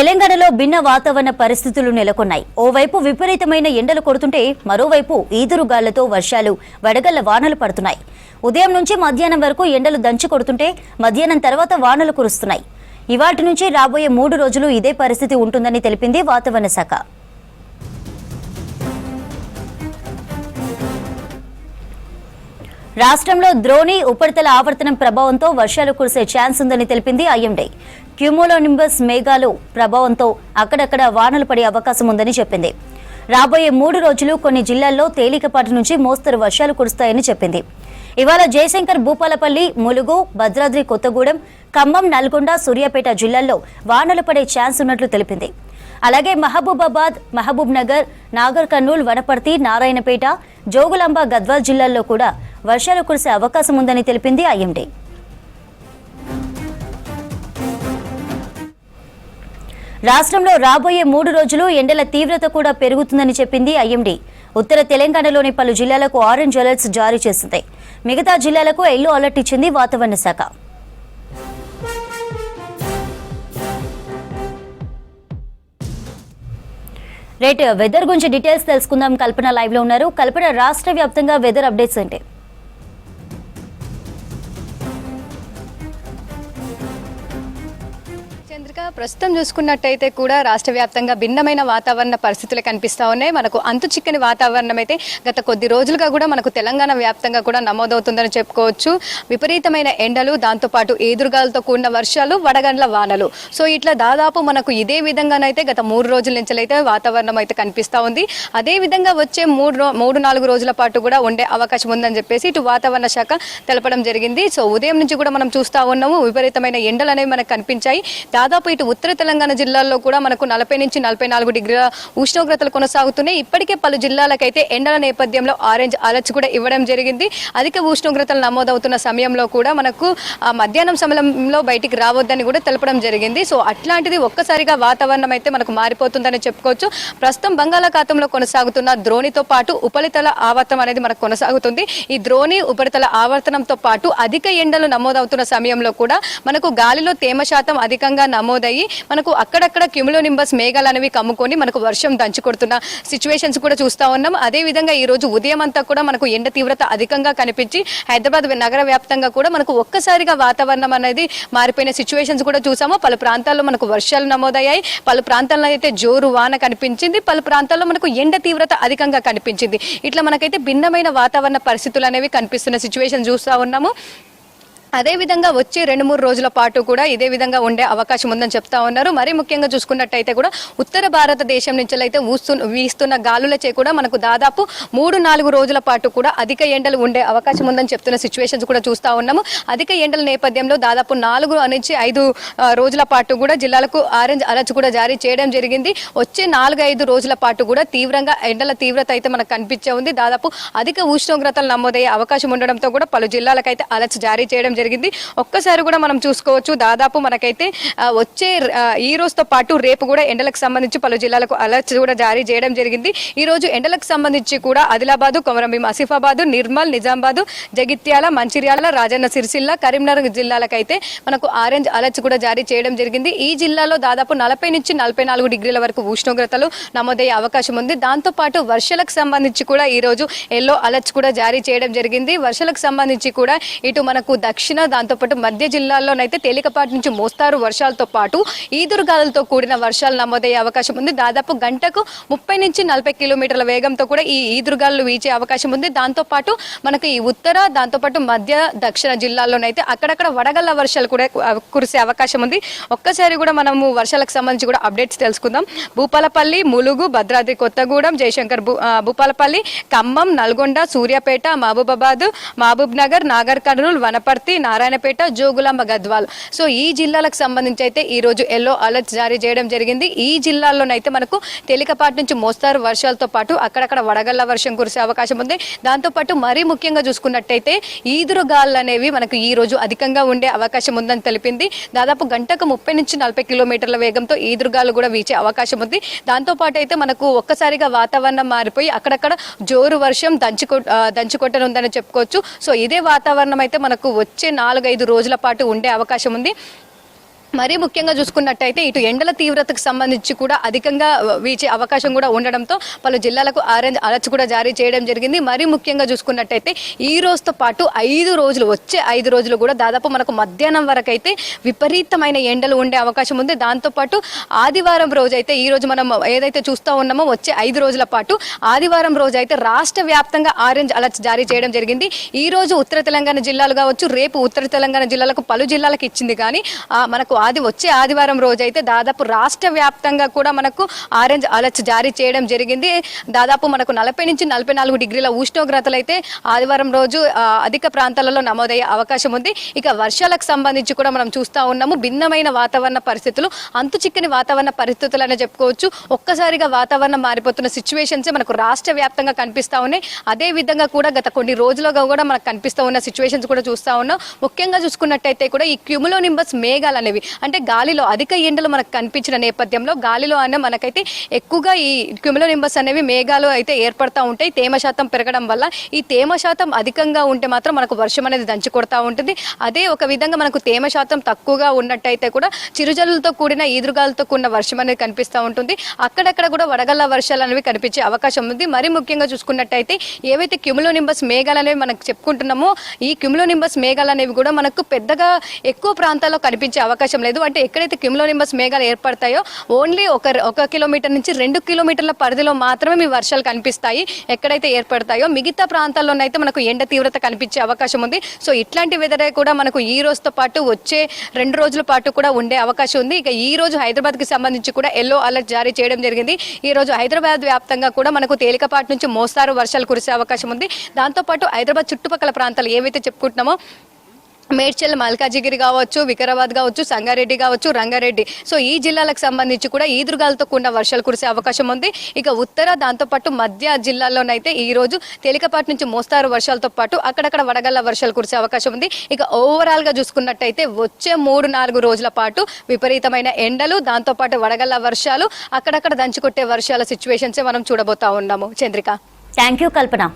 తెలంగాణలో భిన్న వాతావరణ పరిస్థితులు నెలకొన్నాయి. ఓవైపు విపరీతమైన ఎండలు కొడుతుంటే మరోవైపు ఈదురుగాళ్లతో వర్షాలు, వడగళ్ల వానలు పడుతున్నాయి. ఉదయం నుంచి మధ్యాహ్నం వరకు ఎండలు దంచి కొడుతుంటే మధ్యాహ్నం తర్వాత వానలు కురుస్తున్నాయి. ఇవాటి నుంచి రాబోయే 3 రోజులు ఇదే పరిస్థితి ఉంటుందని తెలిపింది వాతావరణ శాఖ. రాష్ట్రంలో ద్రోణి ఉపరితల ఆవర్తనం ప్రభావంతో వర్షాలు కురిసే ఛాన్స్ ఉందని తెలిపింది ఐఎండీ. క్యూములోనింబస్ మేఘాలు ప్రభావంతో అక్కడక్కడ వానలు పడే అవకాశం ఉందని చెప్పింది. రాబోయే 3 రోజులు కొన్ని జిల్లాల్లో తేలికపాటి నుంచి మోస్తరు వర్షాలు కురుస్తాయని చెప్పింది. ఇవాళ జయశంకర్, భూపాలపల్లి, ములుగు, భద్రాద్రి కొత్తగూడెం, ఖమ్మం, నల్గొండ, సూర్యాపేట జిల్లాల్లో వానలు పడే ఛాన్స్ ఉన్నట్లు తెలిపింది. అలాగే మహబూబాబాద్, మహబూబ్ నగర్, నాగర్ కర్నూల్, వనపర్తి, నారాయణపేట, జోగులాంబ, గద్వాల్ జిల్లాల్లో కూడా వర్షాలు కురిసే అవకాశం ఉందని తెలిపింది ఐఎండీ. రాష్ట్రంలో రాబోయే 3 రోజులు ఎండల తీవ్రత కూడా పెరుగుతుందని చెప్పింది ఐఎండీ. ఉత్తర తెలంగాణలోని పలు జిల్లాలకు ఆరెంజ్ అలర్ట్స్ జారీ చేసింది. మిగతా జిల్లాలకు ఎల్లో అలర్ట్ ఇచ్చింది వాతావరణ శాఖ. వెదర్ గురించి డీటెయిల్స్ తెలుసుకుందాం. కల్పన లైవ్ లో ఉన్నారు. కల్పన, రాష్ట్ర వ్యాప్తంగా వెదర్ అప్డేట్స్ ఏంటి? ప్రస్తుతం చూసుకున్నట్టయితే కూడా రాష్ట్ర వ్యాప్తంగా భిన్నమైన వాతావరణ పరిస్థితులు కనిపిస్తూ ఉన్నాయి. మనకు అంతు చిక్కని వాతావరణం అయితే గత కొద్ది రోజులుగా కూడా మనకు తెలంగాణ వ్యాప్తంగా కూడా నమోదవుతుందని చెప్పుకోవచ్చు. విపరీతమైన ఎండలు, దాంతోపాటు ఈదురుగాలతో కూడిన వర్షాలు, వడగండ్ల వానలు. సో ఇట్లా దాదాపు మనకు ఇదే విధంగానైతే గత 3 రోజుల నుంచి అయితే వాతావరణం అయితే కనిపిస్తూ ఉంది. అదే విధంగా వచ్చే 3-4 రోజుల పాటు కూడా ఉండే అవకాశం ఉందని చెప్పేసి ఇటు వాతావరణ శాఖ తెలపడం జరిగింది. సో ఉదయం నుంచి కూడా మనం చూస్తూ ఉన్నాము, విపరీతమైన ఎండలు అనేవి మనకు కనిపించాయి. దాదాపు ఇటు ఉత్తర తెలంగాణ జిల్లాల్లో కూడా మనకు 40 నుంచి 44 డిగ్రీల ఉష్ణోగ్రతలు కొనసాగుతున్నాయి. ఇప్పటికే పలు జిల్లాలకైతే ఎండల నేపథ్యంలో ఆరెంజ్ అలర్ట్స్ కూడా ఇవ్వడం జరిగింది. అధిక ఉష్ణోగ్రతలు నమోదవుతున్న సమయంలో కూడా మనకు మధ్యాహ్నం సమయంలో బయటికి రావద్దని కూడా తెలపడం జరిగింది. సో అట్లాంటిది ఒక్కసారిగా వాతావరణం అయితే మనకు మారిపోతుందని చెప్పుకోవచ్చు. ప్రస్తుతం బంగాళాఖాతంలో కొనసాగుతున్న ద్రోణితో పాటు ఉపరితల ఆవర్తనం అనేది మనకు కొనసాగుతుంది. ఈ ద్రోణి ఉపరితల ఆవర్తనంతో పాటు అధిక ఎండలు నమోదవుతున్న సమయంలో కూడా మనకు గాలిలో తేమ శాతం అధికంగా నమోదయ్యి మనకు అక్కడక్కడ క్యూములోనింబస్ మేఘాలు అనేవి కమ్ముకొని మనకు వర్షం దంచుకొడుతున్న సిచ్యువేషన్స్ కూడా చూస్తూ ఉన్నాం. అదేవిధంగా ఈ రోజు ఉదయం అంతా కూడా మనకు ఎండ తీవ్రత అధికంగా కనిపించి హైదరాబాద్ నగర వ్యాప్తంగా కూడా మనకు ఒక్కసారిగా వాతావరణం అనేది మారిపోయిన సిచ్యువేషన్స్ కూడా చూసాము. పలు ప్రాంతాల్లో మనకు వర్షాలు నమోదయ్యాయి, పలు ప్రాంతాల్లో అయితే జోరు వాన కనిపించింది, పలు ప్రాంతాల్లో మనకు ఎండ తీవ్రత అధికంగా కనిపించింది. ఇట్లా మనకైతే భిన్నమైన వాతావరణ పరిస్థితులు అనేవి కనిపిస్తున్న సిచ్యువేషన్ చూస్తూ ఉన్నాము. అదేవిధంగా వచ్చే 2-3 రోజుల పాటు కూడా ఇదే విధంగా ఉండే అవకాశం ఉందని చెప్తా ఉన్నారు. మరీ ముఖ్యంగా చూసుకున్నట్టయితే కూడా ఉత్తర భారతదేశం నుంచి అయితే వీస్తున్న గాలులచే కూడా మనకు దాదాపు 3-4 రోజుల పాటు కూడా అధిక ఎండలు ఉండే అవకాశం ఉందని చెప్తున్న సిచ్యువేషన్స్ కూడా చూస్తూ ఉన్నాము. అధిక ఎండల నేపథ్యంలో దాదాపు 4 నుంచి 5 రోజుల పాటు కూడా జిల్లాలకు ఆరెంజ్ అలర్ట్స్ కూడా జారీ చేయడం జరిగింది. వచ్చే 4-5 రోజుల పాటు కూడా తీవ్రంగా ఎండల తీవ్రత అయితే మనకు కనిపించే ఉంది. దాదాపు అధిక ఉష్ణోగ్రతలు నమోదయ్యే అవకాశం ఉండడంతో కూడా పలు జిల్లాలకైతే అలర్ట్స్ జారీ చేయడం జరిగింది. ఒక్కసారి కూడా మనం చూసుకోవచ్చు, దాదాపు మనకైతే వచ్చే ఈ రోజుతో పాటు రేపు కూడా ఎండలకు సంబంధించి పలు జిల్లాలకు అలర్ట్స్ కూడా జారీ చేయడం జరిగింది. ఈ రోజు ఎండలకు సంబంధించి కూడా ఆదిలాబాద్, కొమరంభీం, ఆసిఫాబాద్, నిర్మల్, నిజామాబాద్, జగిత్యాల, మంచిర్యాల, రాజన్న సిరిసిల్ల, కరీంనగర్ జిల్లాలకైతే మనకు ఆరెంజ్ అలర్ట్స్ కూడా జారీ చేయడం జరిగింది. ఈ జిల్లాలో దాదాపు 40 నుంచి 44 డిగ్రీల వరకు ఉష్ణోగ్రతలు నమోదయ్యే అవకాశం ఉంది. దాంతో పాటు వర్షాలకు సంబంధించి కూడా ఈ రోజు ఎల్లో అలర్ట్స్ కూడా జారీ చేయడం జరిగింది. వర్షాలకు సంబంధించి కూడా ఇటు మనకు దక్షిణ, దాంతోపాటు మధ్య జిల్లాల్లోనైతే తేలికపాటి నుంచి మోస్తారు వర్షాలతో పాటు ఈదురుగాలులతో కూడిన వర్షాలు నమోదయ్యే అవకాశం ఉంది. దాదాపు గంటకు 30 నుంచి 40 కిలోమీటర్ల వేగంతో కూడా ఈ ఈదురుగాలు వీచే అవకాశం ఉంది. దాంతోపాటు మనకు ఈ ఉత్తర, దాంతోపాటు మధ్య, దక్షిణ జిల్లాల్లోనైతే అక్కడక్కడ వడగళ్ల వర్షాలు కూడా కురిసే అవకాశం ఉంది. ఒక్కసారి కూడా మనము వర్షాలకు సంబంధించి కూడా అప్డేట్స్ తెలుసుకుందాం. భూపాలపల్లి, ములుగు, భద్రాద్రి కొత్తగూడెం, జయశంకర్, భూపాలపల్లి, ఖమ్మం, నల్గొండ, సూర్యాపేట, మహబూబాబాద్, మహబూబ్ నగర్, నాగర్ కర్నూల్, వనపర్తి, నారాయణపేట, జోగులాంబ, గద్వాల్. సో ఈ జిల్లాలకు సంబంధించి అయితే ఈ రోజు ఎల్లో అలర్ట్ జారీ చేయడం జరిగింది. ఈ జిల్లాల్లోనైతే మనకు తేలికపాటి నుంచి మోస్తారు వర్షాలతో పాటు అక్కడక్కడ వడగళ్ల వర్షం కురిసే అవకాశం ఉంది. దాంతోపాటు మరీ ముఖ్యంగా చూసుకున్నట్టయితే ఈదురుగాలు అనేవి మనకు ఈ రోజు అధికంగా ఉండే అవకాశం ఉందని తెలిపింది. దాదాపు గంటకు 30 నుంచి 40 కిలోమీటర్ల వేగంతో ఈదురుగాలు కూడా వీచే అవకాశం ఉంది. దాంతోపాటు అయితే మనకు ఒక్కసారిగా వాతావరణం మారిపోయి అక్కడక్కడ జోరు వర్షం దంచుకొట్టనుందని చెప్పుకోవచ్చు. సో ఇదే వాతావరణం అయితే మనకు వచ్చే 4-5 రోజుల పాటు ఉండే అవకాశం ఉంది. మరీ ముఖ్యంగా చూసుకున్నట్టయితే ఇటు ఎండల తీవ్రతకు సంబంధించి కూడా అధికంగా వీచే అవకాశం కూడా ఉండడంతో పలు జిల్లాలకు ఆరెంజ్ అలర్ట్ కూడా జారీ చేయడం జరిగింది. మరీ ముఖ్యంగా చూసుకున్నట్టయితే ఈ రోజుతో పాటు 5 రోజులు వచ్చే 5 రోజులు కూడా దాదాపు మనకు మధ్యాహ్నం వరకు అయితే విపరీతమైన ఎండలు ఉండే అవకాశం ఉంది. దాంతోపాటు ఆదివారం రోజు అయితే ఈ రోజు మనం ఏదైతే చూస్తూ ఉన్నామో వచ్చే 5 రోజుల పాటు ఆదివారం రోజు అయితే రాష్ట్ర వ్యాప్తంగా ఆరెంజ్ అలర్ట్ జారీ చేయడం జరిగింది. ఈ రోజు ఉత్తర తెలంగాణ జిల్లాలు కావచ్చు, రేపు ఉత్తర తెలంగాణ జిల్లాలకు పలు జిల్లాలకు ఇచ్చింది. కానీ మనకు వచ్చే ఆదివారం రోజు అయితే దాదాపు రాష్ట్ర వ్యాప్తంగా కూడా మనకు ఆరెంజ్ అలర్ట్ జారీ చేయడం జరిగింది. దాదాపు మనకు 40 నుంచి 44 డిగ్రీల ఉష్ణోగ్రతలు అయితే ఆదివారం రోజు అధిక ప్రాంతాలలో నమోదయ్యే అవకాశం ఉంది. ఇక వర్షాలకు సంబంధించి కూడా మనం చూస్తూ ఉన్నాము. భిన్నమైన వాతావరణ పరిస్థితులు, అంతు చిక్కని వాతావరణ పరిస్థితులు అనే చెప్పుకోవచ్చు. ఒక్కసారిగా వాతావరణం మారిపోతున్న సిచ్యువేషన్స్ మనకు రాష్ట్ర వ్యాప్తంగా కనిపిస్తూ ఉన్నాయి. అదే విధంగా కూడా గత కొన్ని రోజులుగా కూడా మనకు కనిపిస్తూ ఉన్న సిచ్యువేషన్స్ కూడా చూస్తూ ఉన్నాం. ముఖ్యంగా చూసుకున్నట్టయితే కూడా ఈ క్యూములోనింబస్ మేఘాలు అనేవి అంటే గాలిలో అధిక ఎండలు మనకు కనిపించిన నేపథ్యంలో గాలిలో అనే మనకైతే ఎక్కువగా ఈ క్యూములోనింబస్ అనేవి మేఘాలు అయితే ఏర్పడతా ఉంటాయి. తేమ శాతం పెరగడం వల్ల ఈ తేమ శాతం అధికంగా ఉంటే మాత్రం మనకు వర్షం అనేది దంచి కొడతా ఉంటుంది. అదే ఒక విధంగా మనకు తేమ శాతం తక్కువగా ఉన్నట్టయితే కూడా చిరుజల్లులతో కూడిన ఈదురుగాలతో కూడిన వర్షం అనేది కనిపిస్తూ ఉంటుంది. అక్కడక్కడ కూడా వడగళ్ల వర్షాలు అనేవి కనిపించే అవకాశం ఉంది. మరి ముఖ్యంగా చూసుకున్నట్టయితే ఏవైతే క్యూములోనింబస్ మేఘాలు అనేవి మనకు చెప్పుకుంటున్నామో ఈ క్యూములోనింబస్ మేఘాలు అనేవి కూడా మనకు పెద్దగా ఎక్కువ ప్రాంతాల్లో కనిపించే అవకాశం లేదు. అంటే ఎక్కడైతే క్యూములోనింబస్ మేఘాలు ఏర్పడతాయో ఓన్లీ ఒక కిలోమీటర్ నుంచి 2 కిలోమీటర్ల పరిధిలో మాత్రమే మీ వర్షాలు కనిపిస్తాయి. ఎక్కడైతే ఏర్పడతాయో మిగతా ప్రాంతాల్లోనైతే మనకు ఎండ తీవ్రత కనిపించే అవకాశం ఉంది. సో ఇట్లాంటి వెదర్ కూడా మనకు ఈ రోజుతో పాటు వచ్చే 2 రోజుల పాటు కూడా ఉండే అవకాశం ఉంది. ఇక ఈ రోజు హైదరాబాద్కి సంబంధించి కూడా ఎల్లో అలర్ట్ జారీ చేయడం జరిగింది. ఈ రోజు హైదరాబాద్ వ్యాప్తంగా కూడా మనకు తేలికపాటి నుంచి మోస్తారు వర్షాలు కురిసే అవకాశం ఉంది. దాంతోపాటు హైదరాబాద్ చుట్టుపక్కల ప్రాంతాలు ఏవైతే చెప్పుకుంటున్నామో మేడ్చల్, మల్కాజిగిరి కావచ్చు, వికారాబాద్ కావచ్చు, సంగారెడ్డి కావచ్చు, రంగారెడ్డి, సో ఈ జిల్లాలకు సంబంధించి కూడా ఈదురుగాలతో కూడిన వర్షాలు కురిసే అవకాశం ఉంది. ఇక ఉత్తర దాంతోపాటు మధ్య జిల్లాల్లోనైతే ఈ రోజు తేలికపాటి నుంచి మోస్తారు వర్షాలతో పాటు అక్కడక్కడ వడగళ్ల వర్షాలు కురిసే అవకాశం ఉంది. ఇక ఓవరాల్ గా చూసుకున్నట్టయితే వచ్చే 3-4 రోజుల పాటు విపరీతమైన ఎండలు, దాంతోపాటు వడగళ్ల వర్షాలు, అక్కడక్కడ దంచుకొట్టే వర్షాల సిచ్యువేషన్స్ మనం చూడబోతా ఉన్నాము. Chandrika, thank you Kalpana.